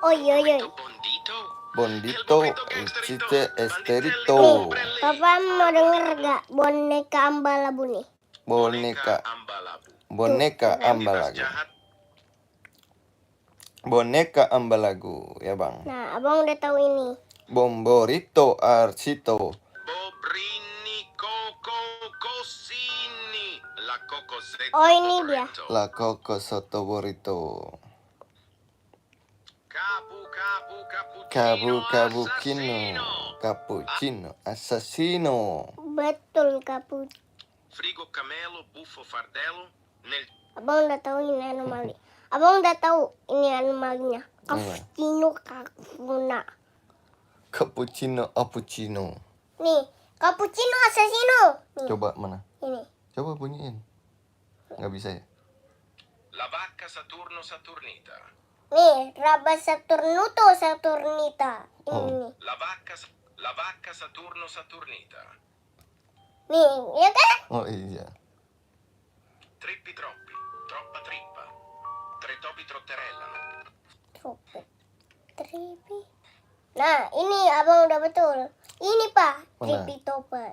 Oh iya iya. Bondito, Cice, Esterito. Papa mau denger gak boneka ambalabu nih? Boneka ambalagu. Boneka ambalagu, ya bang. Nah, abang udah tahu ini. Bomborito, Arcito. Oh ini dia. La Coco Sottoborito. Cappuccino, assassino. Betul cappuccino. Frigo camelo, buffo fardello, nel... Abang udah tahu ini anomali. Abang udah tahu ini anomalinya. Cappuccino, Cappuccino. Nih, cappuccino assassino. Nih. Coba mana? Ini. Coba bunyiin. Nggak bisa ya? La vacca Saturno Saturnita. Nih, Raba Saturnuto Saturnita. Ini. La vacca Saturno Saturnita. Nih, ya kan? Oh iya. Trippi troppi, troppa trippa. Tre topi trotterellano. Tripi. Nah, ini abang udah betul. Ini pak, Mana? tripit apa?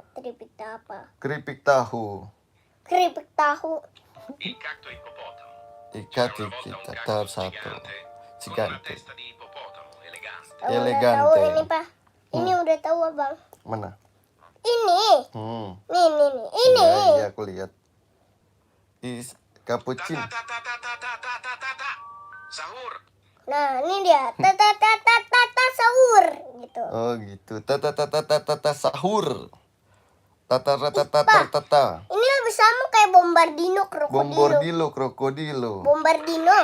Keripik tahu. Keripik tahu. Il cacto ippopotamo. Ikati kita tar satu. Con una Gigante. testa di ippopotamo, elegante. Abang udah Elegante. tahu ini pak. Ini udah tahu abang. Mana? Ini. Nih. Ini. Iya, aku lihat. Cappuccino. Ta. Sahur. Nah, ini dia. Tata sahur gitu. Oh gitu. Tata sahur. Tata. Ini lebih sama kayak bombardino krokodilo. Bombardino.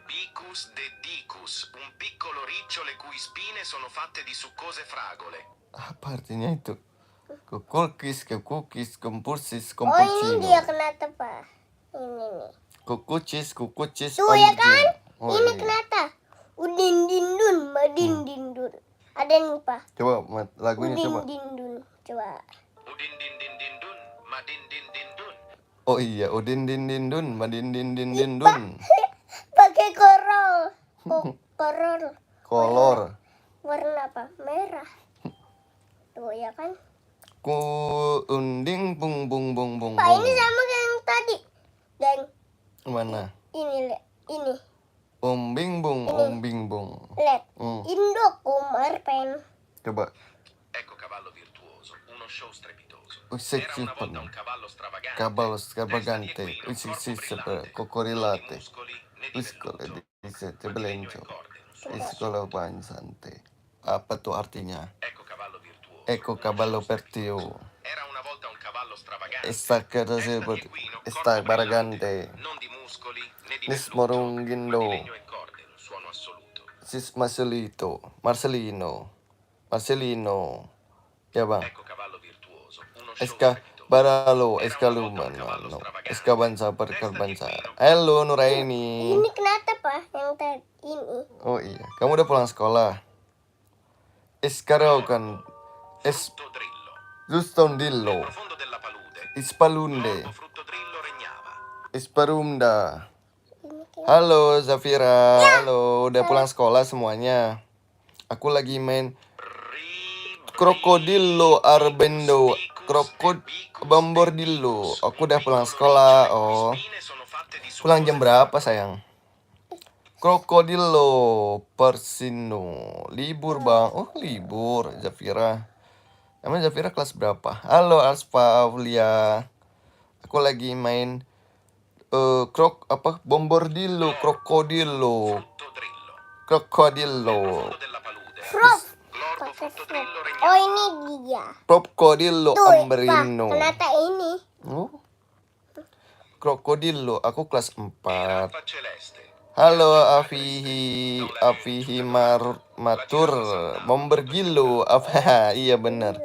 Bicus de dicus, un piccolo riccio le cui spine sono fatte di succose fragole. Apa artinya itu? Kukukis, kompursis, Oh ini dia kenapa pak? Ini nih. Kukucis. Tuh ya kan? Oh, Ini iya. kenapa? Udin dindun, madin dindun. Ada nih pak. Coba lagunya Udin coba. dindun. Coba. Udin din dun, madin din dun. Oh iya, udin din dun, madin din dun. Pakai Kolor. Warna apa? Merah. Tuh ya kan? Ku unding bung. Pak ini sama kayak yang tadi. Dan Mana? ini. Ombing bung. Lihat. Indo Kumarpen. Coba. Ecco cavallo virtuoso, uno show strepitoso. Sexy Era una volta un cavallo stravagante. Cavallo testa stravagante. di equino, Sì, corpo brillante, cocorilate. muscoli né di Piscole velluto, di sette ma di legno belenco. e corde, non solo Piscolo panzante. Apa tuh artinya? Ecco cavallo virtuoso. Ecco cavallo pertio. Era una volta un cavallo stravagante. Esta testa di seperti equino, esta corpo baragante. brillante, non di muscoli né di Nis velluto, morungindo. ma di legno e corde, un suono assoluto. Sis Marcelino. Ya bang. Ecco cavallo virtuoso, uno show Eska strepitoso. Baralo, Era Eska una volta un Luman, cavallo no. stravagante. Eska Bansa, Testa Perkar di Bansa. equino, Halo Nuraini. Ini kenapa pak? Yang tadi ini. Oh iya, kamu udah pulang sekolah? Eskarau kan. frutto drillo. Justondillo. Nel profondo della palude, Ispalunde. l'orbo frutto drillo regnava. Isparumda. Ini kayak Halo Zafira. Halo, udah pulang sekolah semuanya? Aku lagi main Krokodilo Arbendo. Bombordillo. Aku udah pulang sekolah. Oh. Pulang jam berapa sayang? Krokodilo Persino. Libur bang. Oh libur Zafira. Emang Zafira kelas berapa? Halo Aspa Aulia. Aku lagi main Bombordillo, Krokodilo. frog. Oh ini dia. Krokodilo Tuh pak. Amberino. Kenapa ini? Oh. Krokodilo, aku kelas 4. Giraffa celeste. Halo Afihi Matur Bombergilo. Apa? Iya benar.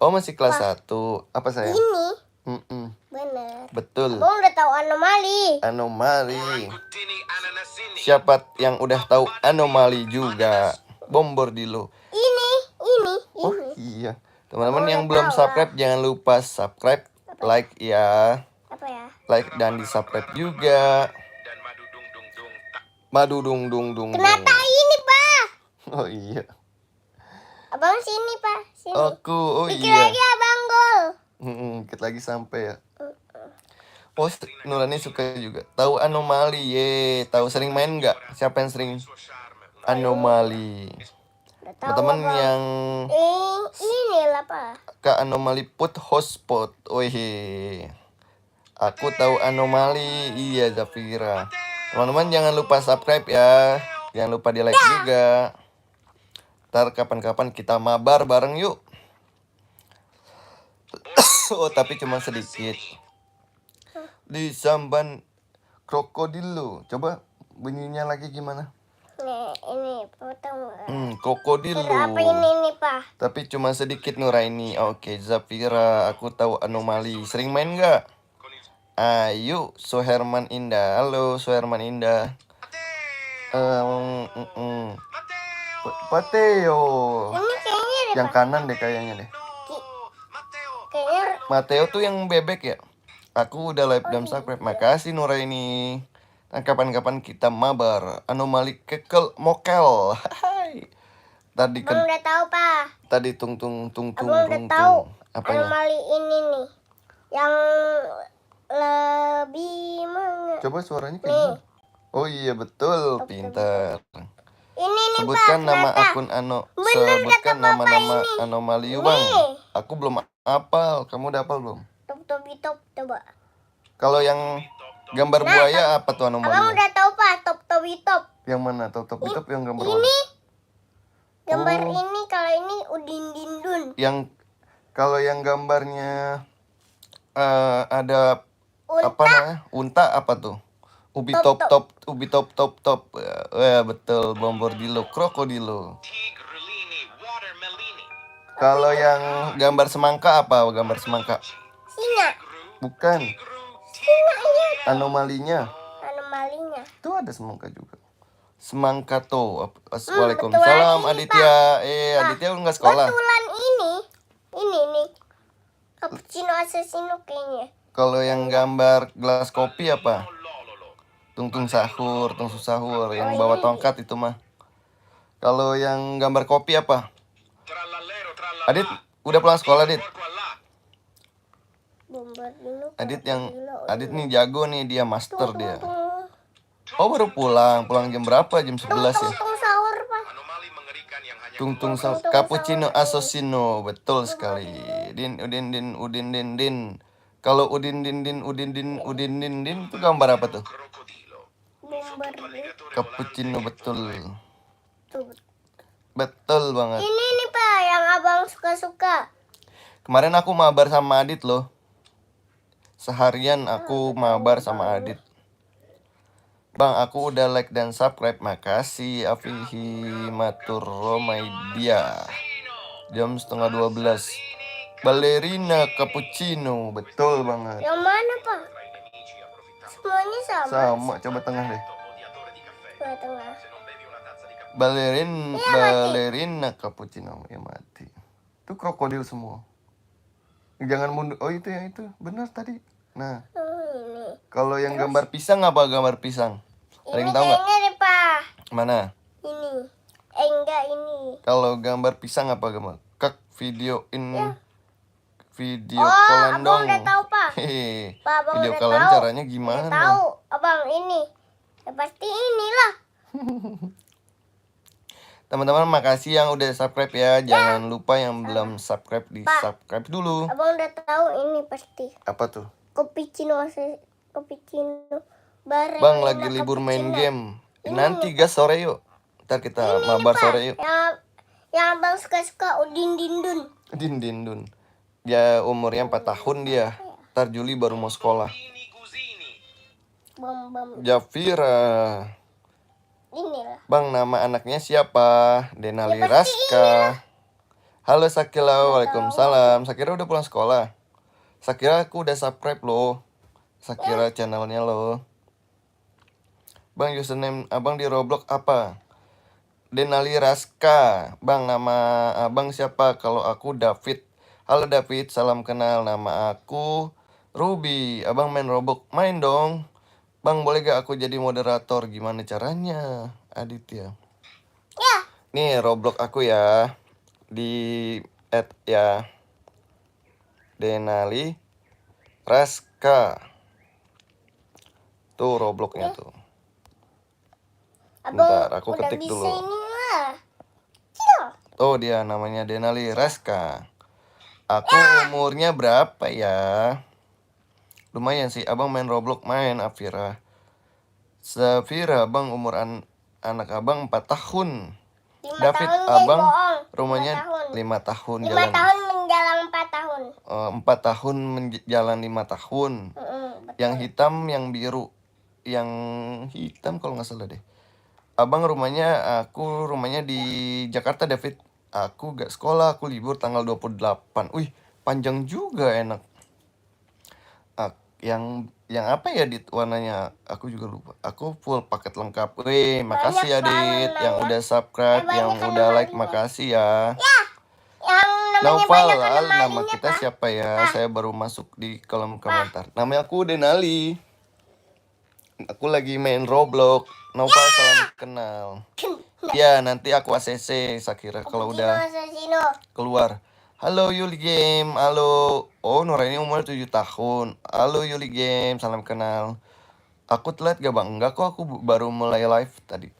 Oh masih kelas 1. Apa sayang? Ini Benar. bener. Betul. Abang udah tahu anomali. Anomali. Guttini ananasini. Siapa yang udah tahu anomali juga? Bombordilo. Ini. Oh iya. Teman-teman yang belum subscribe jangan lupa subscribe, like ya. Apa ya? Like dan di subscribe juga. Dan madu dung dung dung. Madu dung dung dung. Kenapa ini, Pak? Oh iya. Abang sini, Pak. Sini. Oh Dikit iya. lagi abang gol. Dikit lagi sampai ya. Oh, Nurani suka juga. Tahu anomali, tahu sering main nggak? Siapa yang sering anomali? Udah tahu Teman abang. yang Ini lah, Pak. Kak anomali put hotspot. Wih, aku tahu anomali. Iya, Zafira. Teman-teman jangan lupa subscribe ya. Jangan lupa di like juga. Ntar kapan-kapan kita mabar bareng yuk. Oh, tapi cuma sedikit. Di samban krokodilo. Coba bunyinya lagi gimana? Nih, ini potong. Krokodilo. Apa ini nih, Pak? Tapi cuma sedikit Nuraini. Oke, Zafira, aku tahu anomali. Sering main nggak? Ayo, Soherman Indah. Halo, Soherman Indah. Pateo. Ini kayaknya deh, Yang kanan deh kayaknya deh. kayaknya Mateo tuh yang bebek ya? Aku udah live dan subscribe. Makasih Nuraini. Nah, kapan-kapan kita mabar. Anomali kekel mokel. Hai. Tadi abang udah tahu, Pak. Tadi tung. Abang udah tahu Apanya? anomali ini nih. Yang lebih Coba suaranya kayak gimana? Oh iya betul, pintar. Ini nih, Sebutkan Pak. nama ternyata. akun Bener sebutkan kata Papa nama-nama ini. anomali Bang. Nih. Aku belum hafal. Kamu udah hafal belum? Top coba. Kalau yang gambar buaya apa tuh Abang anomalinya? udah tahu, Pak. Top. Yang mana? Top yang gambar Ini mana? gambar Oh. ini, kalau ini udin dindun. Kalau yang gambarnya ada Unta. apa namanya? Unta apa tuh? Ubi top. Ya, betul, bombardilo, krokodilo. Tigrulini, watermelini. Kalau yang gambar semangka apa? Gambar semangka? Singa. Bukan. Singanya. Anomalinya. Anomalinya. Itu ada semangka juga. Semangka tuh. betul Waalaikumsalam lagi, Aditya. Aditya nggak sekolah. Betulan ini nih. Cappuccino assassino kayaknya. Kalau yang gambar gelas kopi apa? Tungtung sahur, yang bawa tongkat itu mah. Kalau yang gambar kopi apa? Trallallero, trallallà. Adit, udah pulang sekolah, Adit? Porco allà. Bombardino. Adit nih jago nih, dia master dia. Tung Oh, baru pulang jam berapa? Jam 11 ya. sahur, Pak. Anomali mengerikan yang hanya Tungtung sahur, cappuccino assassino, betul sekali. Udin. Kalau udin itu gambar apa tuh? crocodilo. Bombardino. Cappuccino, betul. Tuh. Betul banget. Ini nih, Pak, yang abang suka. Kemarin aku mabar sama Adit loh. Seharian aku mabar sama Adit. Bang, aku udah like dan subscribe. Makasih Afihi Matur Romaidia. Jam 11:30. Ballerina cappuccino. Betul banget. Yang mana, Pak? Semuanya sama. Sama, coba tengah deh. Tengah. Ballerina cappuccino. Ya mati. Itu krokodil semua. Jangan mundur. Oh, itu yang itu. Benar tadi. Nah, Ini. kalau yang gambar pisang apa gambar pisang? Ada Ini yang tahu nggak? kayaknya deh, Pak. Mana? Ini. Enggak ini. Kalau gambar pisang apa gambar? Kak videoin video Oh, callan abang dong. udah tahu, Pak. Hehe. Pak, abang Video udah callan tahu. caranya gimana? Udah tahu, abang ini. Ya pasti inilah. Teman-teman makasih yang udah subscribe ya. Jangan lupa yang belum subscribe di subscribe dulu. Abang udah tahu ini pasti. Apa tuh? Cappuccino bareng. Bang lagi libur main game. Nanti gas sore yuk. Ntar kita mabar sore yuk. Yang abang suka udin dindun. Dindun. Ya umurnya 4 tahun dia. Ntar Juli baru mau sekolah. Ini cusini. Bam. Jafira. Inilah. Bang, nama anaknya siapa? Denali Raska. Halo Sakila, waalaikumsalam. Sakira udah pulang sekolah. Sakira aku udah subscribe loh. Sakira channelnya loh. Bang, username abang di Roblox apa? Denali Raska. Bang, nama abang siapa? Kalau aku David. Halo David, salam kenal. Nama aku Ruby. Abang main Roblox? Main dong. Bang, boleh gak aku jadi moderator? Gimana caranya, Aditya? Ya. Nih, Roblox aku ya. Di add ya. Denali Raska. Tuh Robloxnya tuh. Abang Bentar, aku udah ketik bisa dulu. ini lah. Cil. Tuh dia namanya Denali Raska. Aku umurnya berapa ya? Lumayan sih, abang main Roblox, main Afira. Safira, abang anak abang 4 tahun. 5 David, tahun guys, abang bohong. rumahnya 5 tahun. 5 tahun 5 jalan. tahun menjalan 4 tahun. 4 tahun jalan 5 tahun. Betul. Yang hitam, yang biru. Yang hitam kalau nggak salah deh. Abang aku rumahnya di Jakarta, David. Aku gak sekolah, aku libur tanggal 28. Wih, panjang juga, enak. Yang apa ya Dit warnanya? Aku juga lupa. Aku full paket lengkap. Wih, makasih ya Dit yang udah subscribe, yang udah like, makasih ya. Yang namanya Naufal, banyak nama anomalinya, kita Pak. siapa ya? Saya baru masuk di kolom komentar. Nama aku Denali. Aku lagi main Roblox. Naufal, salam kenal. Ya, nanti aku ACC Sakira kalau udah keluar. Halo Yuli Game, halo. Oh, Nuraini umur 7 tahun. Halo Yuli Game, salam kenal. Aku telat gak bang? Enggak kok, aku baru mulai live tadi.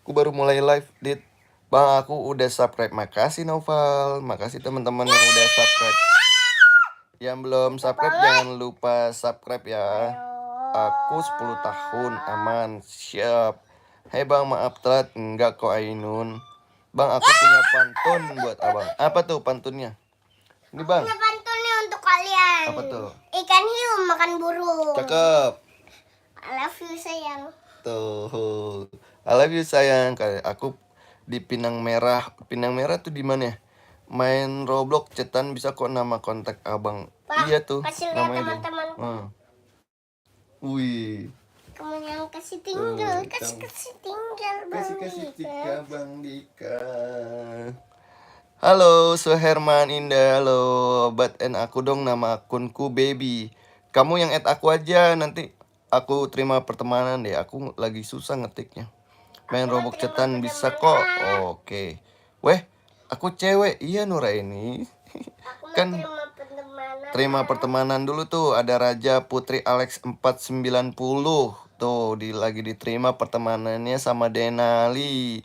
Aku baru mulai live, Dit. Bang, aku udah subscribe. Makasih Noval, makasih teman-teman yang udah subscribe. Yang belum subscribe jangan lupa subscribe ya. Aku 10 tahun, aman, siap. Hei bang, maaf telat. Enggak kok Ainun. Bang, aku punya pantun buat abang. Apa tuh pantunnya? Ini bang. Punya pantunnya untuk kalian. Apa tuh? Ikan hiu makan burung. Cakep. I love you sayang. Tuh. I love you sayang. Kayak aku di Pinang Merah. Pinang Merah tuh di mana ya? Main Roblox cetan bisa kok nama kontak abang. Pak, Iya tuh. kasih lihat Namanya dia. teman-teman. Wih. Kamu yang kasih tinggal, Tuh, kasih tinggal Bang kasih Dika. tika Bang Dika. Halo Suherman Indah, halo. And aku dong, nama akunku Baby. Kamu yang add aku aja, nanti aku terima pertemanan deh. Aku lagi susah ngetiknya. Main Roblox cetan bisa kok. Oke. Weh, aku cewek. Iya Nuraini. Aku Kan terima pertemanan. terima pertemanan dulu tuh. Ada Raja Putri Alex 490. Tuh, lagi diterima pertemanannya sama Denali.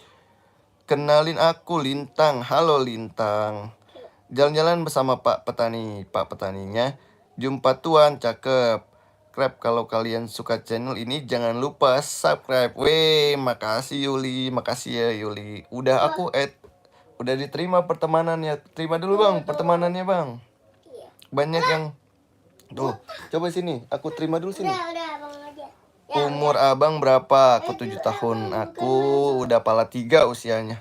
Kenalin aku Lintang. Halo Lintang. Jalan-jalan bersama Pak Petani. Pak Petaninya jumpa tuan, cakep. Krep, kalau kalian suka channel ini jangan lupa subscribe. Weh, makasih Yuli. Makasih ya Yuli. Udah aku add. Udah diterima pertemanannya. Terima dulu bang pertemanannya bang. Iya. Banyak yang tuh. Coba sini. Aku terima dulu sini. Udah abang aja. Umur abang berapa? Aku 7 tahun. Aku udah pala 3 usianya.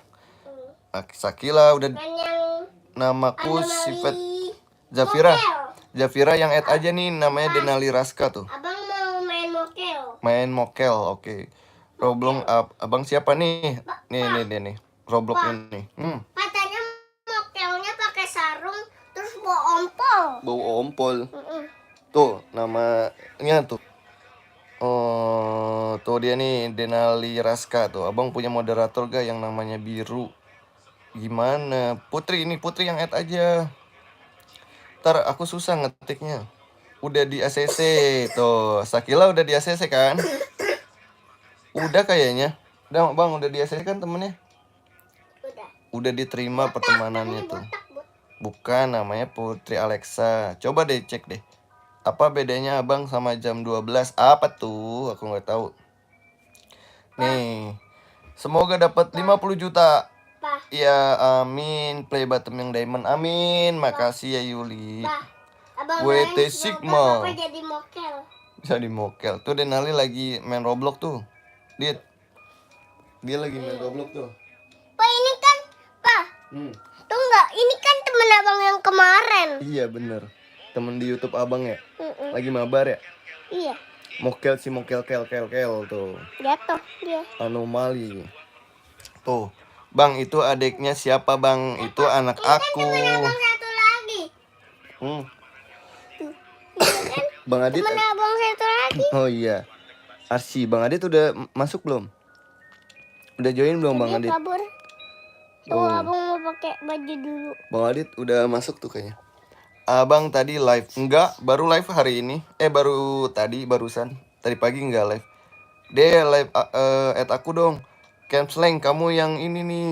Sakila udah. Dan yang Namaku Sifat anomali Zafira. mokel. Zafira yang add aja nih, namanya Denali Raska tuh. Abang mau main mokel. Main mokel, oke. Roblox abang siapa nih? Nih. Roblox ini. Katanya mokelnya pakai sarung terus bawa ompol. Bau ompol. Tuh namanya tuh. Oh, tuh dia nih Denali Raska tuh. Abang punya moderator gak yang namanya biru? Gimana? Putri yang add aja. Ntar aku susah ngetiknya. Udah di ACC tuh. Sakila udah di ACC kan? Udah kayaknya. Udah bang, udah di ACC kan temennya? Udah diterima pertemanannya tuh. Bukan, namanya Putri Alexa. Coba deh cek deh. Apa bedanya abang sama jam 12? Apa tuh? Aku nggak tahu. Nih. Semoga dapat 50 juta. Ya amin. Play button yang diamond. Amin. Makasih ya Yuli. WT Sigma. Jadi mokel. Jadi mokel. Tuh Denali lagi main Roblox tuh. Dia lagi main Roblox tuh. Pak ini kan, Pak. Tuh enggak, ini kan temen abang yang kemarin. Iya bener. Temen di YouTube abang ya. Lagi mabar ya. Iya. Mokel si mokel kel tuh. Jatuh dia. Anomali. Tuh. Bang, itu adiknya siapa bang? Itu anak aku. Temen abang satu lagi. Bang Adit. Temen abang satu lagi. Oh iya. Arsi, Bang Adit udah masuk belum? Udah join belum Bang Dia Adit? kabur. Tuh Oh, abang mau pakai baju dulu. Bang Adit udah masuk tuh kayaknya. Abang tadi live. Enggak, baru live hari ini. Baru tadi, barusan. Tadi pagi enggak live. Dia live add aku dong. Camslang, kamu yang ini nih.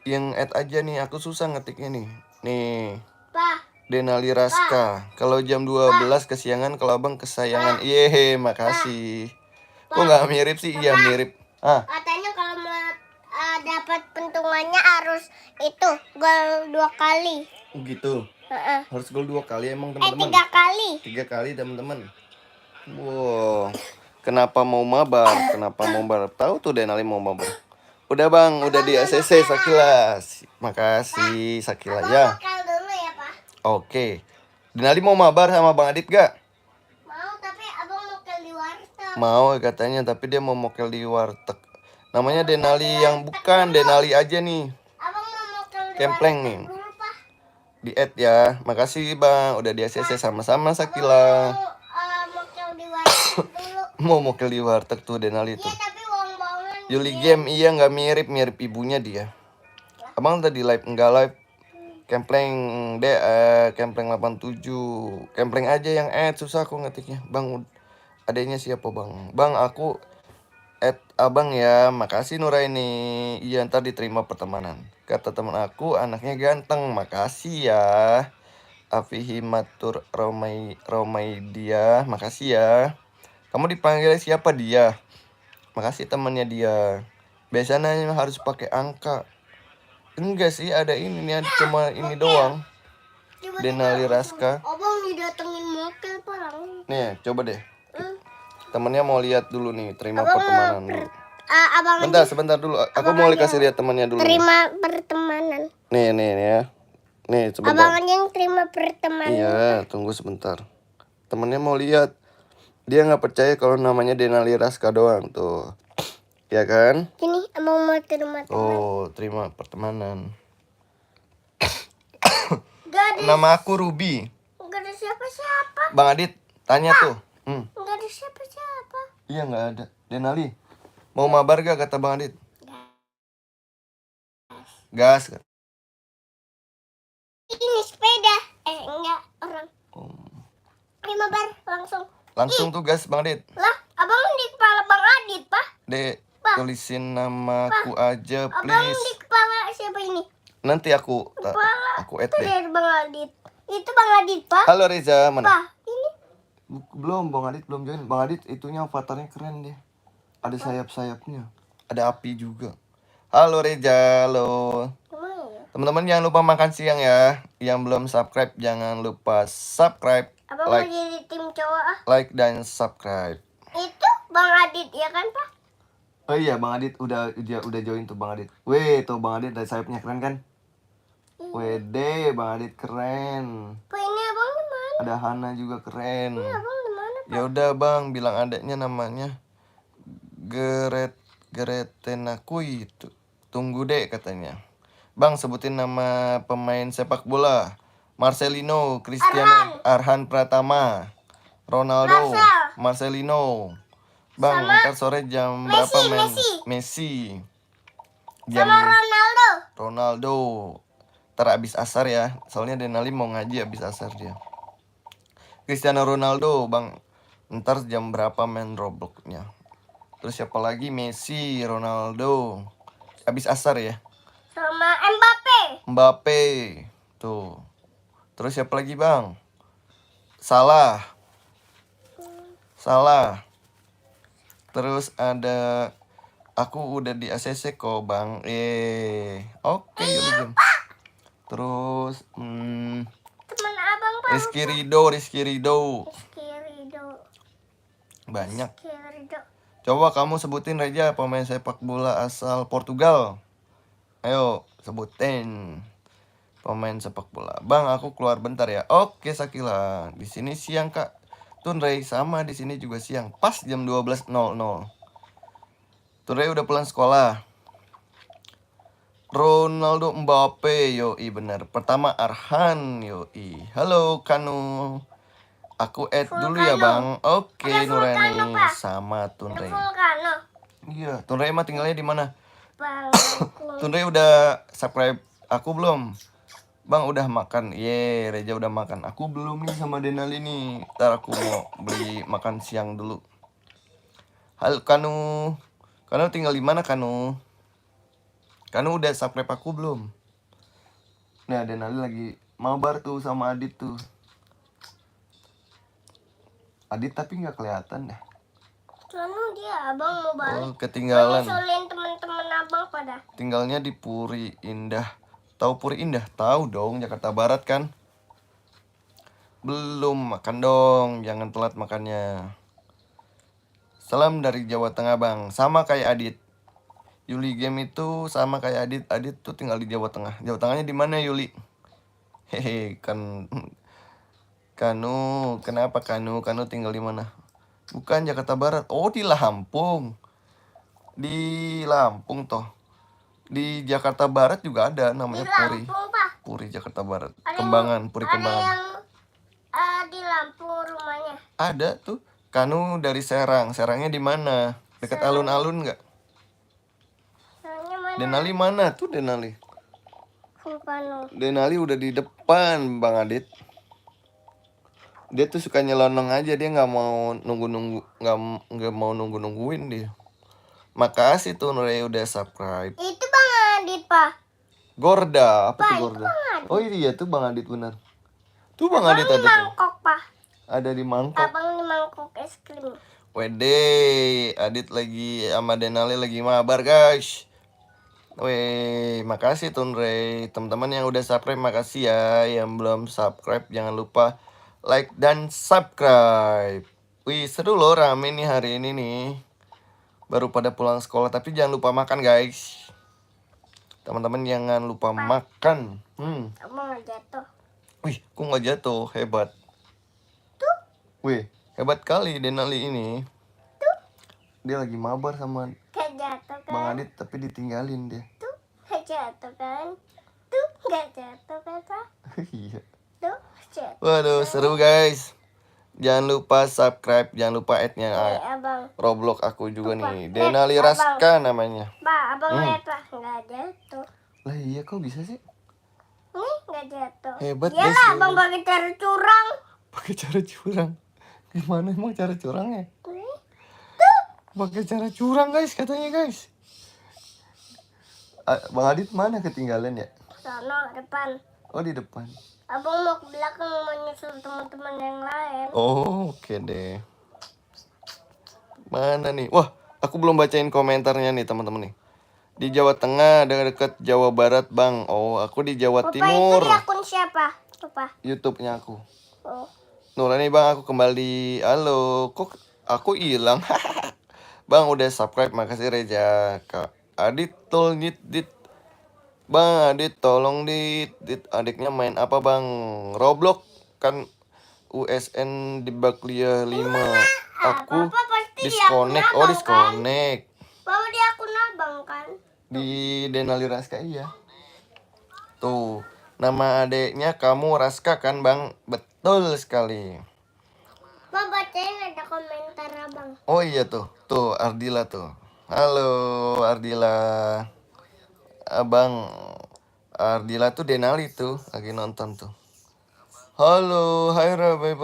Yang add aja nih, aku susah ngetiknya nih. Nih, Pak, Denali Raska. Kalau jam 12 kesiangan, kalau abang kesayangan. Yehe, makasih. Kok nggak mirip sih? Iya mirip. Ah, katanya kalau mau dapat pentungannya harus itu gol 2 kali. gitu. Heeh. Harus gol 2 kali emang teman-teman. 3 kali. 3 kali teman-teman. Wow. Kenapa mau mabar? Kenapa mau mabar? Tahu tuh Denali mau mabar. Udah Bang, udah di ACC Sakila. Makasih Sakila ya. Bakal dulu ya, Pak. Oke. Denali mau mabar sama Bang Adit gak? Mau, tapi abang mau ke di warteg. Mau katanya, tapi dia mau mokel di warteg. Namanya Denali yang bukan, Denali aja nih. Abang mau ke di Kempleng warteg nih. dulu, Pak. Di add ya. Makasih Bang, udah di ACC sama-sama Sakila. Mau ke di warteg dulu. Mau mokel di warteg tuh Denali tuh. Iya, tapi uang-uangan. Yuli Game iya nggak mirip ibunya dia. Abang tadi live enggak live. Kempleng Kempleng 87. Kempleng aja yang add, susah aku ngetiknya. Bang, adanya siapa Bang? Bang, aku add abang ya. Makasih Nuraini. Iya ntar diterima pertemanan. Kata teman aku anaknya ganteng. Makasih ya. Afihimatur Romaidia. Makasih ya. Kamu dipanggil siapa dia? Makasih temannya dia. Biasanya harus pakai angka. Enggak sih, ada ini nih, ada cuma ini doang. Denali Raska. Abang didatengin mokel, Pak. Nih, coba deh. Temennya mau lihat dulu nih, terima Abang pertemanan dulu. Abang Bentar, sebentar dulu. Aku mau kasih lihat temannya dulu. Nih. terima pertemanan. Nih ya. Nih, sebentar. Abang aja yang terima pertemanan. Iya, tunggu sebentar. Temennya mau lihat. Dia nggak percaya kalau namanya Denali Raska doang tuh. Ya kan? Sini, abang mau terima teman. Oh, terima pertemanan. Gak ada, Nama aku Ruby. gak ada siapa-siapa. Bang Adit, tanya tuh. Gak ada siapa-siapa. Iya nggak ada. Denali, mau mabar gak kata Bang Adit? Gas. Ini sepeda. Enggak, orang. Terima bar, langsung. Langsung tuh gas Bang Adit. Lah, abang di kepala Bang Adit, Pak. Dek, tulisin namaku aja Abang please. di kepala siapa ini? Nanti aku Kepala. add Itu deh. dari Bang Adit. Itu Bang Adit, Pak. Halo Reza, mana? Pak, ini. Belum, Bang Adit belum join. Bang Adit itunya avatarnya keren deh. Ada sayap-sayapnya. Ada api juga. Halo Reza, halo. Gimana ya? Teman-teman jangan lupa makan siang ya. Yang belum subscribe jangan lupa subscribe, Abang like, mau jadi tim cowok ah. like dan subscribe. Itu Bang Adit ya kan, Pak? Oh iya, Bang Adit udah join tuh Bang Adit. Weh, tuh Bang Adit ada sayapnya keren kan? Wede, Bang Adit keren. Pak, ini abang di mana? Ada Hana juga keren. Abang di mana? Ya udah Bang, bilang adeknya namanya Geretenakui itu. Tunggu deh katanya. Bang, sebutin nama pemain sepak bola. Marcelino, Cristiano, Arhan Pratama, Ronaldo, Marcelino. Bang, ntar sore jam berapa main? Messi. Jam Ronaldo. Ntar abis asar ya. Soalnya Denali mau ngaji abis asar dia. Cristiano Ronaldo, Bang. Ntar jam berapa main Robloxnya? Terus siapa lagi? Messi, Ronaldo. Abis asar ya. Sama Mbappe. Tuh. Terus siapa lagi Bang? Salah. Terus ada aku udah di ACC kok Bang. Oke yuk Jim. Terus Teman abang, Pak. Rizky Rido. Rizky Rido. Banyak. Rizky Rido. Coba kamu sebutin Reja pemain sepak bola asal Portugal. Ayo sebutin pemain sepak bola. Bang, aku keluar bentar ya. Oke Sakila. Di sini siang Kak. Tunrei sama di sini juga siang. Pas jam 12.00. Tunrei udah pulang sekolah. Ronaldo, Mbappe, yoi bener. Pertama Arhan, yoi. Halo Kanu. Aku add dulu ya bang. Oke Ada Nurani vulcano, Pak. sama Ada Tunre. vulcano. Iya, Tunre mah tinggalnya di mana? Bang, aku. Tunre udah subscribe aku belum? Bang udah makan. Ye, Reja udah makan. Aku belum nih sama Denali nih. Ntar aku mau beli makan siang dulu. Halo Kanu. Kanu tinggal di mana Kanu? Kanu udah subscribe aku belum? Nah, Denali lagi mabar tuh sama Adit tuh. Adit tapi nggak kelihatan deh. Soalnya dia abang mau balik. Oh, ketinggalan. Nyusulin teman-teman abang pada. Tinggalnya di Puri Indah. Tahu Puri Indah? Tahu dong, Jakarta Barat kan? Belum makan dong, jangan telat makannya. Salam dari Jawa Tengah bang, sama kayak Adit. Yuli Game itu sama kayak Adit. Adit tuh tinggal di Jawa Tengah. Jawa Tengahnya di mana Yuli? Hehe, kan Kanu, kenapa Kanu? Kanu tinggal di mana? Bukan Jakarta Barat. Oh, di Lampung. Di Lampung toh. Di Jakarta Barat juga ada namanya Di Puri. Lampung, Pak. Puri Jakarta Barat. Ada Kembangan, Puri Ada Kembangan. yang di Lampung rumahnya. Ada tuh. Kanu dari Serang. Serangnya di mana? Dekat alun-alun nggak? Soalnya mana? Denali mana tuh Denali? Vulcano. Denali udah di depan Bang Adit. Dia tuh suka nyelonong aja, dia nggak mau nggak mau nungguin dia. Makasih tuh Nure udah subscribe. Itu Bang Adit, Pak. Gorda, apa Pak, tuh itu Gorda? Bang Adit. Oh iya tuh Bang Adit benar. Tuh Bang Abang Adit di ada tuh. mangkok, Pak. Ada di mangkok. Abang di mangkok es krim. Wede, Adit lagi sama Denali lagi mabar guys. Weh, makasih Tunre. Teman-teman yang udah subscribe makasih ya. Yang belum subscribe jangan lupa like dan subscribe. Wih, seru loh, rame nih hari ini nih. Baru pada pulang sekolah, tapi jangan lupa makan guys. Teman-teman jangan lupa makan. Abang nggak jatuh. Wih, kok nggak jatuh? Hebat. Tuh, Wih, hebat kali Denali ini. Dia lagi mabar sama nggak jatuh kan? Bang Adit, tapi ditinggalin dia. Tuh, nggak jatuh kan? Tuh, nggak jatuh kan, Pak? Iya. Tuh, jatuh. Waduh, seru guys. Jangan lupa subscribe, jangan lupa add-nya Nih, abang. Roblox aku juga Tuh, Pak. nih. Denali Lihat, Raska namanya. Pak, abang lihat, Pak. Nggak jatuh. Lah iya kok bisa sih? Nih, nggak jatuh. Hebat, Iyalah, guys. abang pakai cara curang. Pakai cara curang. Gimana emang cara curangnya? Nih, Pakai cara curang guys katanya guys. Bang Adit mana ketinggalan ya? sono depan. Oh di depan. Abang mau ke belakang mau nyusul teman-teman yang lain. Oh oke deh. Mana nih? Wah aku belum bacain komentarnya nih teman-teman nih. Di Jawa Tengah dekat Jawa Barat bang. Oh aku di Jawa Papa Timur. itu di akun siapa? Papa. YouTube-nya aku. Oh. Nurani bang aku kembali. Halo kok aku hilang? Bang udah subscribe makasih Reja. Kak Adit tol dit. Bang Adit tolong dit adiknya main apa bang? Roblox kan USN di Baklia 5. Aku Papa pasti di disconnect. akun Oh abang, disconnect. Papa di akun abang kan? Di Denali Raska iya. Tuh nama adiknya kamu Raska kan bang? Betul sekali. Papa bacain ada komentar abang. Oh iya tuh Ardila tuh. Halo Ardila. Abang Ardila tuh Denali tuh lagi nonton tuh. Halo, hai Rabai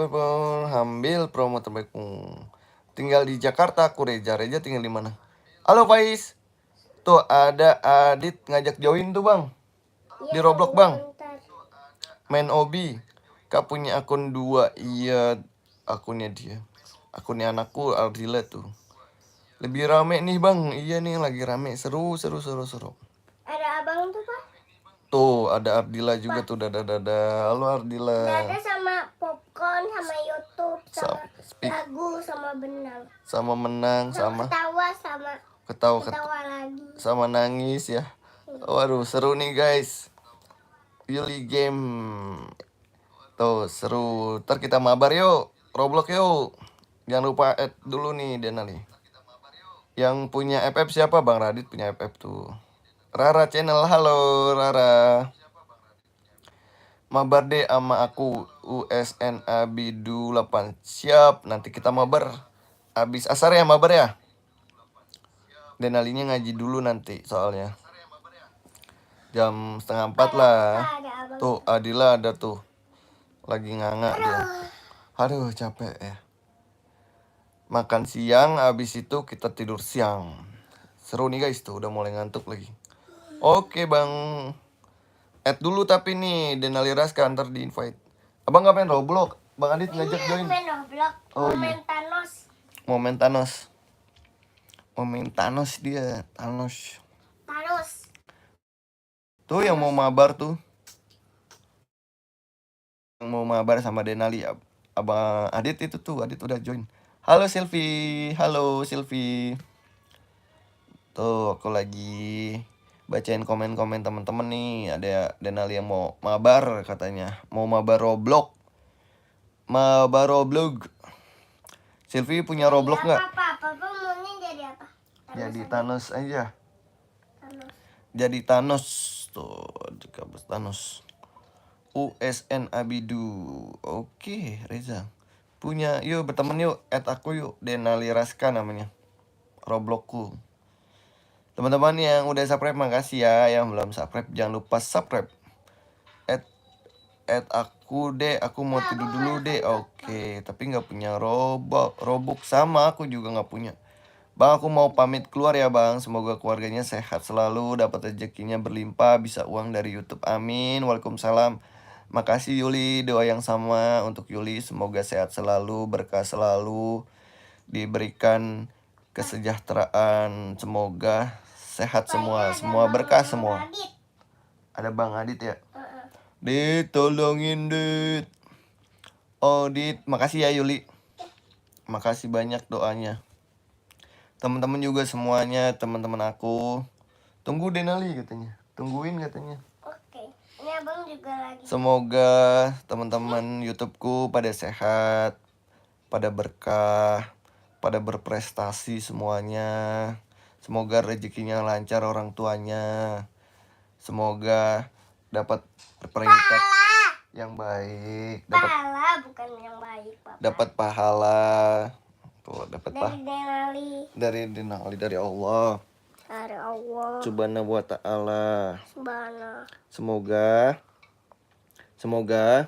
ambil promo terbaikmu. Tinggal di Jakarta aku Reja tinggal di mana? Halo Faiz. Tuh ada Adit ngajak join tuh bang. Di Roblox bang. Komentar. Main Obi. Kak punya akun 2. Iya akunnya dia. Akunnya anakku Ardila tuh. Lebih rame nih bang. Iya nih lagi rame. Seru. Ada abang tuh Pak. Tuh ada Ardila juga tuh. Dada. Halo Ardila. Ada sama popcorn, sama YouTube, sama Speak. lagu, sama benang. Sama menang. Sama Sama ketawa, sama ketawa ketawa lagi. sama nangis ya. Waduh seru nih guys. Yuli game. Tuh seru. Ntar kita mabar yuk. Roblox yuk. Jangan lupa add dulu nih Denali. Yang punya FF siapa Bang Radit punya FF tuh. Rara channel. Halo Rara. Mabar deh sama aku USN Abidu 8. Siap, nanti kita mabar. Abis asar ya mabar ya. Denalinya ngaji dulu nanti soalnya. Jam 3:30 lah. Ada abang. Tuh Adila ada tuh. Lagi nganga dia. Aduh capek ya. Makan siang, abis itu kita tidur siang. Seru nih guys tuh, udah mulai ngantuk lagi. Oke bang. Add dulu tapi nih Denali Raska ntar di invite. Abang nggak main Roblox? Bang Adit ngajak join. Main Roblox. Oh, Main Thanos. Momen Thanos. Momen Thanos dia. Thanos. Thanos. Tuh yang mau mabar tuh. Yang mau mabar sama Denali. Abang Adit itu tuh. Adit udah join. Halo Silvi. Halo Silvi. Tuh aku lagi bacain komen-komen teman-teman nih. Ada Denali yang mau mabar katanya. Mau mabar Roblox. Mabar Roblox. Silvi punya Roblox nggak? Papa maunya jadi apa? Jadi Thanos aja. Thanos. Jadi Thanos tuh di kampus Thanos. USN Abidu. Oke, Reza. Punya, yuk berteman yuk. Add aku yuk. Denali Raska namanya. Robloxku. Teman-teman yang udah subscribe makasih ya. Yang belum subscribe jangan lupa subscribe. Add aku deh. Aku mau tidur dulu deh. Oke, tapi nggak punya Robux sama. Aku juga nggak punya. Bang, aku mau pamit keluar ya bang. Semoga keluarganya sehat selalu, dapat rezekinya berlimpah, bisa uang dari YouTube. Amin. Waalaikumsalam. Makasih Yuli, doa yang sama untuk Yuli. Semoga sehat selalu, berkah selalu, diberikan kesejahteraan. Semoga sehat semua, semua berkah semua. Ada Bang Adit ya? Dit, tolongin Dit. Oh Dit, makasih ya Yuli. Makasih banyak doanya. Teman-teman juga semuanya, teman-teman aku. Tunggu Denali katanya. Tungguin katanya. Oke. Ini abang juga lagi. Semoga teman-teman YouTubeku pada sehat, pada berkah, pada berprestasi semuanya. Semoga rezekinya lancar orang tuanya. Semoga dapat peringkat yang baik, dapat Pahala bukan yang baik, Papa. dapat pahala. Tuh, dapat Dari Denali. dari Denali dari Allah Dari Allah. Subhanahu wa ta'ala. Subhana. Semoga Semoga.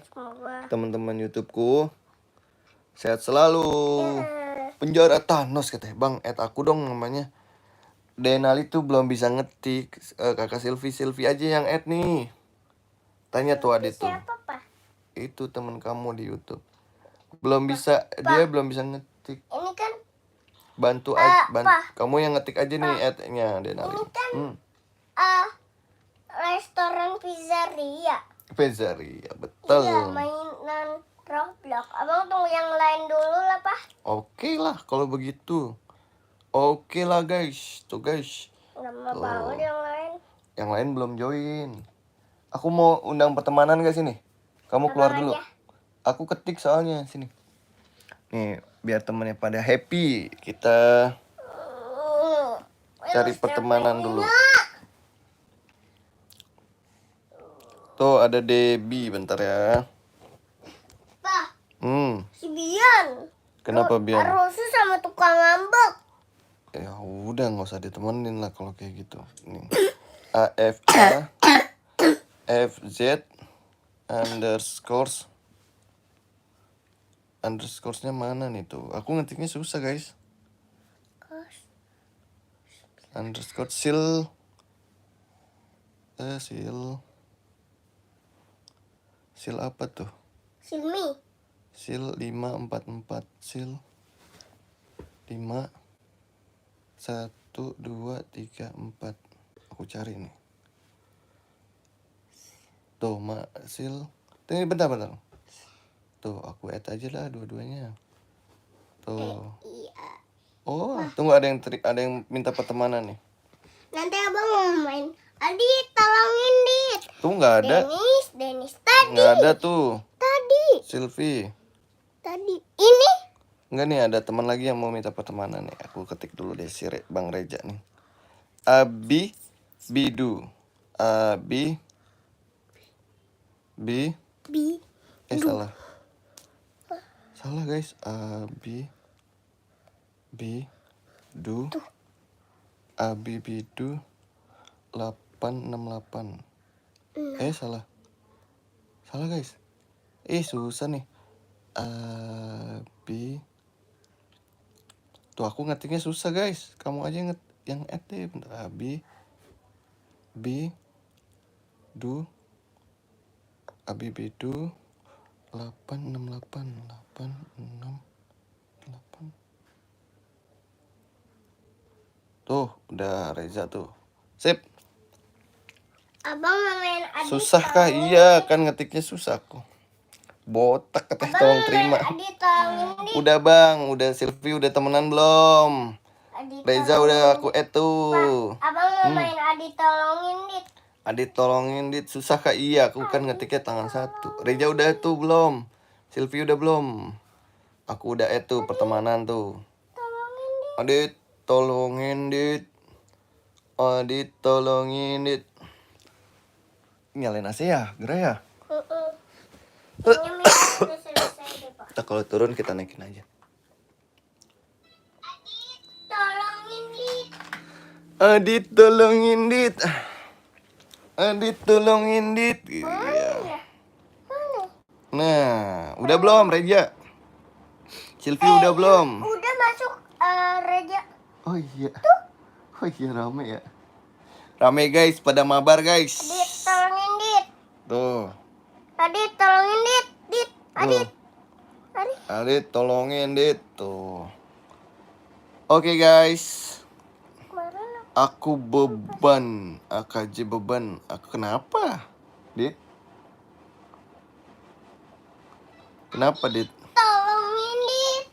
teman-teman YouTubeku sehat selalu. Penjara Thanos katanya. Bang, add aku dong namanya. Denali tuh belum bisa ngetik. Kakak Silvi aja yang add nih. Tanya tuh Adit tuh. Siapa, Pak? Itu teman kamu di YouTube. Belum bisa, dia belum bisa ngetik. Ini kan Bantu aja, Pa. kamu yang ngetik aja nih add-nya Denali. ini kan restoran pizzeria. Pizzeria, betul. Iya, mainan Roblox. Abang tunggu yang lain dulu lah, Pak. Oke lah kalau begitu. Oke lah guys. Tuh guys. Nggak mau banget yang lain. Yang lain belum join. Aku mau undang pertemanan gak sini? Kamu keluar dulu. aja. Aku ketik soalnya sini. Nih, biar temennya pada happy. Kita cari pertemanan dulu. Tuh ada Debbie, bentar ya. Pak, si Bian. Kenapa Bian? Rusuh sama tukang ngambek. Ya udah nggak usah ditemenin lah kalau kayak gitu. Nih. AFA FZ underscoresnya mana nih tuh? Aku ngetiknya susah guys. Underscore sil apa tuh? Silmi. Sil 544 sil 5 1 2 3 4. Aku cari nih. Tuh sil. Tunggu bentar. Tuh aku add aja lah dua-duanya. Tuh. Iya. Oh, tunggu ada yang minta pertemanan nih. Nanti abang mau main. Adit, tolongin Dit. Tuh nggak ada. Dennis tadi. Nggak ada tuh. Tadi. Silvi. Tadi. Ini. Enggak nih, ada teman lagi yang mau minta pertemanan nih. Aku ketik dulu deh si Bang Reja nih. Abi Bidu. Abi B. Salah. Salah guys. A B B du A B B du 868. Salah. Salah guys. Susah nih. A B. Tuh aku ngetiknya susah guys. Kamu aja yang deh. Bentar. A B B du A B B du 868 868. Tuh, udah Reza tuh. Sip. Abang mau main Adit. Susah kah? Iya, kan ngetiknya susah aku. Botak katanya, Abang tolong mau terima. main Adit, tolongin Dit. Udah bang, udah Silvi udah temenan belum? Adit, Reza tolongin udah aku Dit. tuh. Pak, abang mau main Adit, tolongin Dit. Adit tolongin Dit, susah kah? Iya, aku kan ngetiknya tangan satu. Reza udah tuh belum? Silvi udah belum? Aku udah tuh pertemanan tuh. Tolongin Dit. Adit, tolongin Dit. Adit, tolongin Dit. Nyalain AC ya, gerak ya? Ini minum udah selesai deh, Pak. Nah, kalau turun kita naikin aja. Tolongin Dit. Adit, tolongin Dit. Adit, tolongin Dit. Iya. Ya. Mana? Nah, udah belum Reja? Silvi udah belum? Udah masuk Reja. Oh iya. Oh iya, rame ya. Rame guys, pada mabar guys. Dit, tolongin Dit. Tuh. Adit, tolongin Dit. Dit, Adit. Adit. Adit, tolongin Dit. Tuh. Oke guys. Kemarin Aku beban. AKJ beban. Aku kenapa? Dit? Kenapa Dit? tolongin Dit.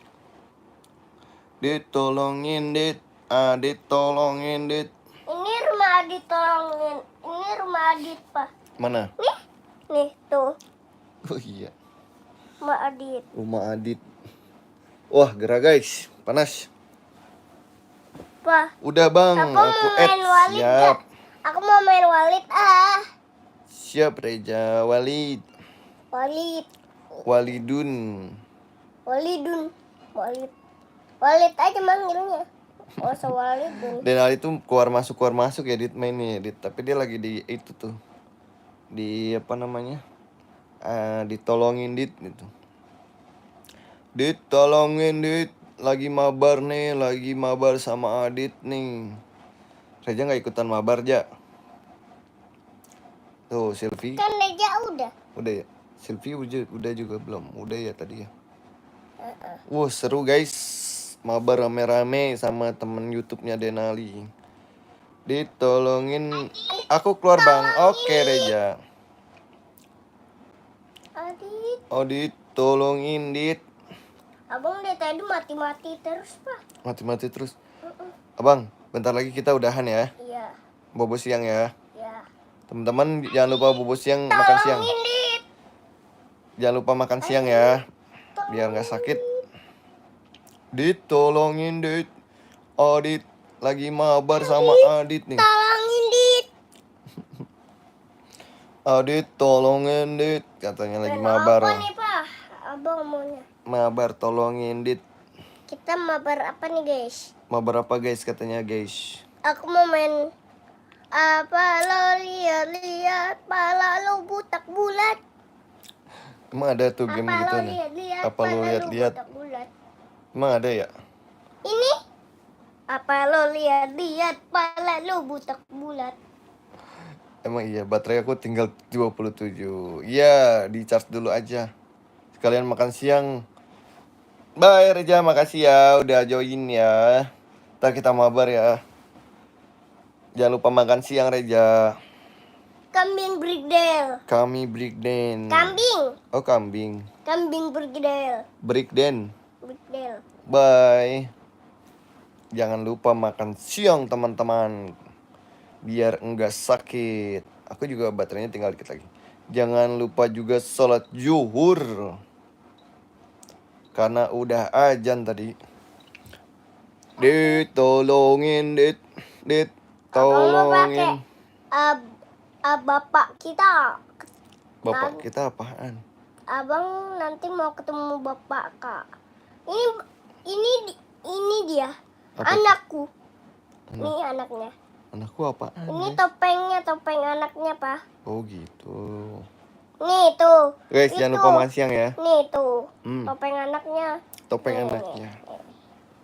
Dit, tolongin Dit. Adit, tolongin Dit. Ini rumah Adit, tolongin. Ini rumah Adit, Pak. Mana? Nih, tuh. Oh iya. Rumah Adit. Rumah Adit. Wah, gerak guys. Panas. Pak, Udah bang, aku aku mau main Walid siap. gak? Aku mau main Walid Siap Reja. Walid. Walid. Walidun. Walidun. Walid. Walid aja manggilnya. Oh, Walidun. Dan hal itu keluar masuk ya Dit mainnya ya Dit. Tapi dia lagi di itu tuh. Di apa namanya? Ditolongin Dit gitu. Dit, tolongin Dit. Lagi mabar nih, lagi mabar sama Adit nih. Reja nggak ikutan mabar ja. Tuh Silvi. Kan Reja udah. Udah ya. Silvi udah juga belum. Udah ya tadi ya. Wah seru guys. Mabar rame-rame sama temen YouTube-nya Denali. Ditolongin. Aku keluar bang. Oke Reja. Adit. Oh ditolongin Dit. Abang dari tadi mati-mati terus, Pak. Mati-mati terus. Abang, bentar lagi kita udahan ya. Iya. Bobo siang ya. Iya. Teman-teman jangan lupa bobo siang, makan siang. Tolongin Dit. Jangan lupa makan siang ya. Biar nggak sakit. Ditolongin Dit. Adit lagi mabar sama Adit nih. Tolongin Dit. Adit tolongin Dit. Katanya lagi Dan mabar. apa nih, Pak? Abang maunya. Mabar tolongin Dit. Kita mabar apa nih, guys? Mabar apa guys katanya guys. Aku mau main apa lo lihat pala lo butak bulat. Emang ada tuh game gitu nih. Apa lo lihat-lihat? butak bulat. Emang ada ya? Ini apa lo lihat pala lo butak bulat. Emang iya, baterai aku tinggal 27. Iya, di charge dulu aja. Sekalian makan siang. Bye Reja, makasih ya udah join ya. Ntar kita mabar ya. Jangan lupa makan siang Reja. Kambing breakdale. Kami breakdance. Kambing. Oh kambing. Kambing breakdale. Breakdance. Breakdale. Bye. Jangan lupa makan siang teman-teman. Biar enggak sakit. Aku juga baterainya tinggal dikit lagi. Jangan lupa juga sholat zuhur. Karena udah azan tadi. Dit, tolongin Dit. Dit, tolongin. Bapak kita. Bapak kita apaan? Abang nanti mau ketemu bapak kak. Ini dia Apa? anakku. Ini anaknya. Anakku apaan? Ini Guys? topeng anaknya pak. Oh gitu. Nih tuh. Guys, jangan lupa makan siang ya. Nih tuh. Hmm. Topeng anaknya. Topeng Nih, anaknya.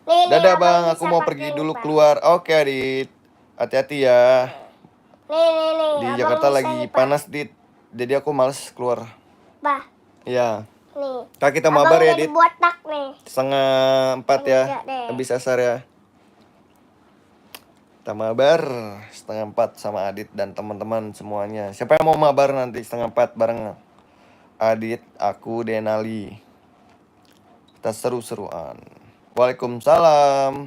Nih, Dadah abang bang, bisa aku mau pakai pergi ini, dulu Pak. keluar. Oke Adit, hati-hati ya. Nih. Di abang Jakarta bisa lagi nih, Pak. panas Dit, jadi aku males keluar. Pak, Ya, nih. Kak kita Abang mabar ya jadi Dit. botak nih. 3:30 ya, Enggak deh. habis asar ya. Kita mabar 3:30 sama Adit dan teman-teman semuanya. Siapa yang mau mabar nanti 3:30 bareng Adit, aku, Denali. Kita seru-seruan. Waalaikumsalam.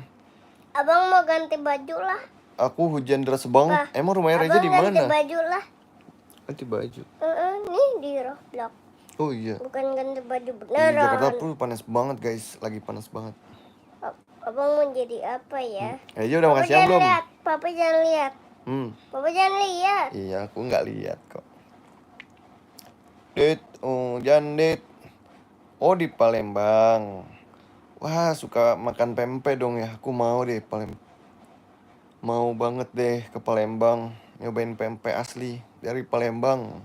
Abang mau ganti baju lah. Aku hujan deras banget. Pak, Emang rumahnya Reza Abang di ganti mana? baju lah. Ganti baju. Nih di Roblox. Oh iya. Bukan ganti baju Di Jakarta beneran. tuh panas banget guys, lagi panas banget. Abang mau jadi apa ya? Ayo udah makan siang belum? Lihat. Papa jangan lihat. Papa jangan lihat. Iya, aku nggak lihat kok. Dit, hujan Dit. Oh di Palembang. Wah suka makan pempek dong ya. Aku mau deh Mau banget deh ke Palembang nyobain pempek asli dari Palembang.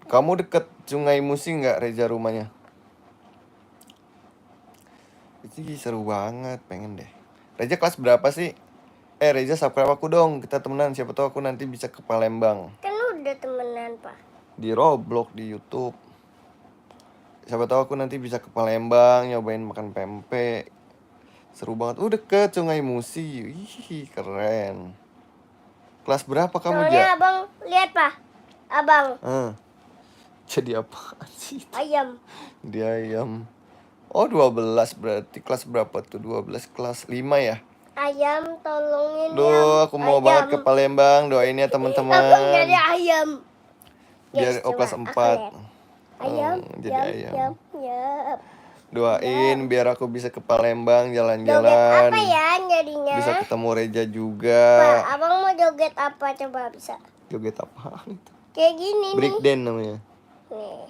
Kamu deket Sungai Musi nggak Reza rumahnya? Itu seru banget, pengen deh. Reza kelas berapa sih? Reza subscribe aku dong, kita temenan. Siapa tahu aku nanti bisa ke Palembang. Kan udah temenan pak. Di Roblox, di YouTube. Siapa tahu aku nanti bisa ke Palembang, nyobain makan pempek. Seru banget. Deket Sungai Musi. Ih, keren. Kelas berapa kamu, Soalnya Ja? abang lihat pak. Abang Jadi apaan sih? ayam. Dia ayam. Oh 12 berarti kelas berapa tuh? 12 kelas 5 ya? Ayam tolongin Duh, aku mau banget ke Palembang. Doain ya Abang teman-teman. jadi ayam. Biar opa coba aku 4. lihat. Ayam, jadi ayam. yam. Doain biar aku bisa ke Palembang Joget jalan-jalan. apa ya jadinya? Bisa ketemu Reja juga. Pak, abang mau joget apa coba bisa? Joget apa itu? Kayak gini Break nih. dance namanya. Nih.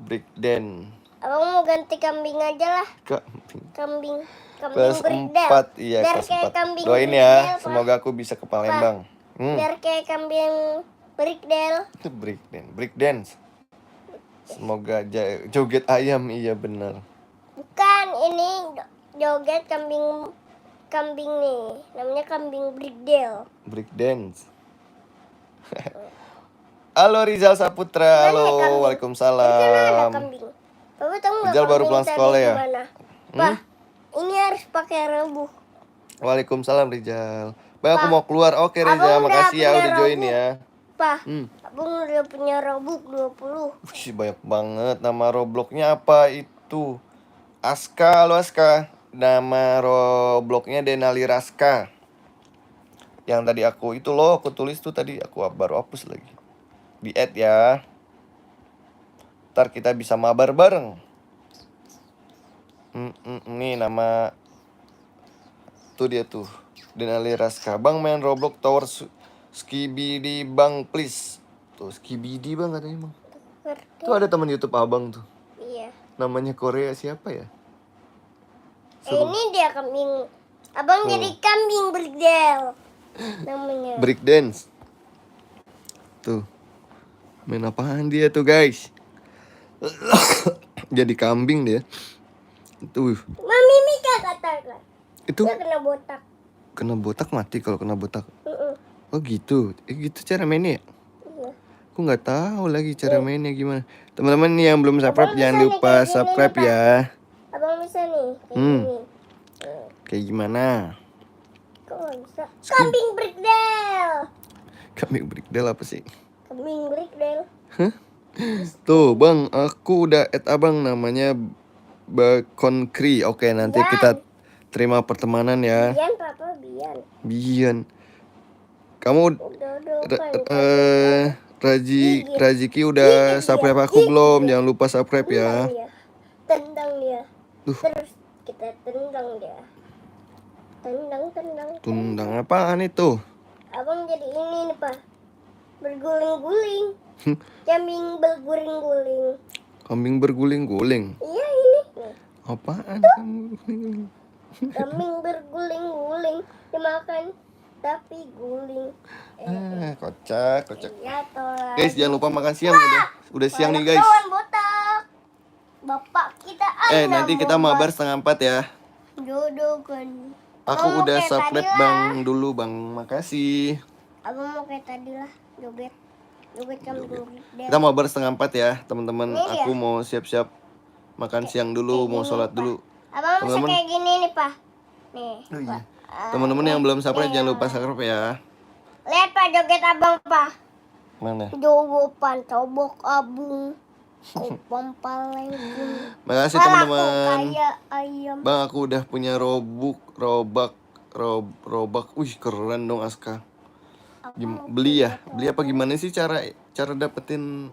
Break dance. Abang mau ganti kambing aja lah. Kambing Kelas breakdance. 4, iya Biar kelas kayak 4. kambing Doain breakdance, ya, Pak. semoga aku bisa ke Palembang. Biar kayak kambing breakdance. Itu break dance. Break dance. Semoga joget ayam, iya benar. Bukan, ini joget kambing nih. Namanya kambing breakdance. Break dance. Halo Rizal Saputra, halo, Kan ada waalaikumsalam. kambing. Papa tahu nggak Rizal baru kambing pulang tadi sekolah ya? gimana? Pak, ini harus pakai rebus. Waalaikumsalam Rizal. Bang aku mau keluar. Oke Rizal, Abang udah makasih ya punya udah join robot. ya. Pak, abang udah punya robuk 20. Wih, banyak banget. Nama Robloxnya apa itu? Aska, halo Aska. Nama Robloxnya Denali Raska. Yang tadi aku itu loh, aku tulis tuh tadi. Aku baru hapus lagi. Di add ya. Ntar kita bisa mabar bareng. Ini nama. Tuh dia tuh. Denali Raska. Bang main Roblox Tower Skibidi Bang please. Tuh Skibidi Bang katanya Bang. Tuh ada teman YouTube abang tuh. Iya. Namanya Korea siapa ya? Ini dia kambing. Abang jadi kambing breakdance. Namanya. Breakdance. Tuh. Main apaan dia tuh guys? Jadi kambing dia. Tuh. Mami Mika katakan. Itu Dia kena botak. kena botak mati kalau kena botak. Oh gitu. Gitu cara mainnya ya? Iya. Aku nggak tahu lagi cara mainnya gimana. Teman-teman nih yang belum subscribe jangan bisa nih, lupa kayak gini subscribe nih, ya. Abang bisa nih. Kayak gini. Kayak gimana? Kok nggak bisa? Kambing breakdance. Kambing breakdance apa sih? Kambing breakdance. Tuh bang, aku udah add abang namanya Bakonkri. Oke nanti Bian. kita terima pertemanan ya. Bian, Papa, Bian. Bian. Kamu Udah. Raziki udah subscribe aku belum? Jangan lupa subscribe ya. Tendang dia. Duh. Terus kita tendang dia. Tendang. Tundang apaan itu? Abang jadi ini nih, Pak. Berguling-guling. Kambing berguling-guling. Kambing berguling-guling. Iya ini. Apaan? Kambing berguling-guling dimakan tapi guling. Kocak. Iya tolong. Guys, jangan lupa makan siang udah siang nih guys. Kawan botak. Bapak kita Nanti kita mabar 3:30 ya. Jodoh kan. Aku Mau udah kayak subscribe tadi lah. Bang dulu, Bang. Makasih. Abang mau kayak tadi lah, joget kambing gede. Kita mabar 3:30 ya, teman-teman. Ini Aku dia. mau siap-siap makan siang dulu, mau sholat dulu. Abang bisa Teman-teman. kayak gini nih, Pak. Nih. Oh, iya. Pak. Teman-teman yang belum subscribe jangan lupa subscribe ya. Lihat Pak joget Abang, Pak. Mana? Jogopan cobok abung. Kupam palenggung. Makasih Palaku teman-teman. kayak ayam. Bang, aku udah punya robak. Wih, keren dong Aska. Beli ya? Beli apa gimana sih cara dapetin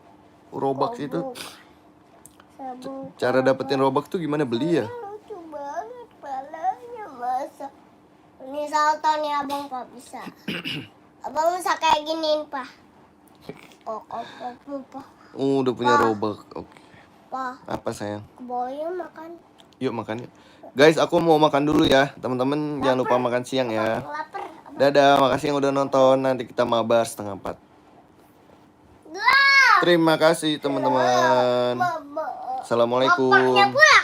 robak itu? Sabuk. Cara dapetin robak tuh gimana beli ya? Lucu banget palanya masa. Ini salto nih Abang Pak bisa. Abang bisa kayak giniin Pak. Pak. Udah punya robak. Oke. Pak. Apa sayang? Boleh makan. Yuk makan yuk. Guys, aku mau makan dulu ya. Teman-teman jangan lupa makan siang ya. Lapar. Dadah, makasih yang udah nonton. Nanti kita mabar 3:30. Gelap. Terima kasih teman-teman. Assalamualaikum. Bapaknya pula